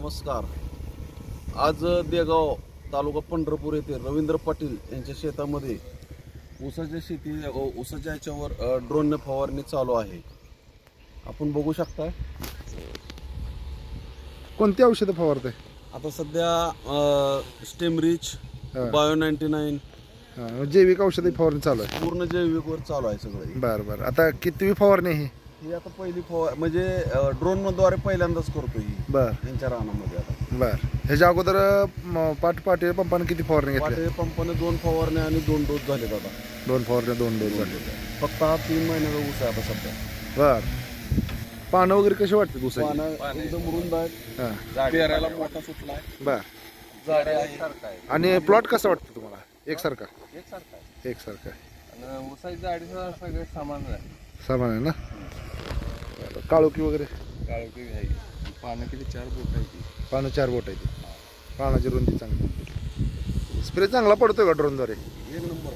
नमस्कार. आज देगाव तालुका पंढरपूर येथे रवींद्र पाटील यांच्या शेतामध्ये ऊसाच्या याच्यावर ड्रोनने फवारणी चालू आहे. आपण बघू शकता. कोणती औषधं फवारते? आता सध्या स्टेमरिच, बायो 99 जैविक औषधी फवारणी चालू आहे. पूर्ण जैविकवर चालू आहे सगळं. बरं. आता कितवी फवारणी आहे ही आता पहिली म्हणजे ड्रोनद्वारे पहिल्यांदाच करतो ही. बरं. यांच्या रानामध्ये आता. बरं. ह्याच्या अगोदर पाटील पंपाने किती फवारणी घेतली? पाटील पंपाने 2 फवारण्या आणि 2 डोस झाले आता. 2 फवारण्या 2 डोस झाले. फक्त हा 3 महिन्याचा ऊस आहे आता सध्या. बरं. पानं वगैरे कशी वाटते ऊसाची? पानं एकदम रुंद आहेत. पेरायला मोठा सुटला आहे. बरं. झाडे आहे. आणि प्लॉट कसा वाटतं तुम्हाला? एकसारखा एकसारखा आणि ऊसाची जाडी सगळे समान आहे. समान आहे ना? काळोखी वगैरे? काळोखी आहे. पानं किती 4 बोट आहे ती. पानं 4 बोट आहे ती. पानाची रुंदी चांगली. स्प्रे चांगला पडतोय का ड्रोनद्वारे? 1 नंबर.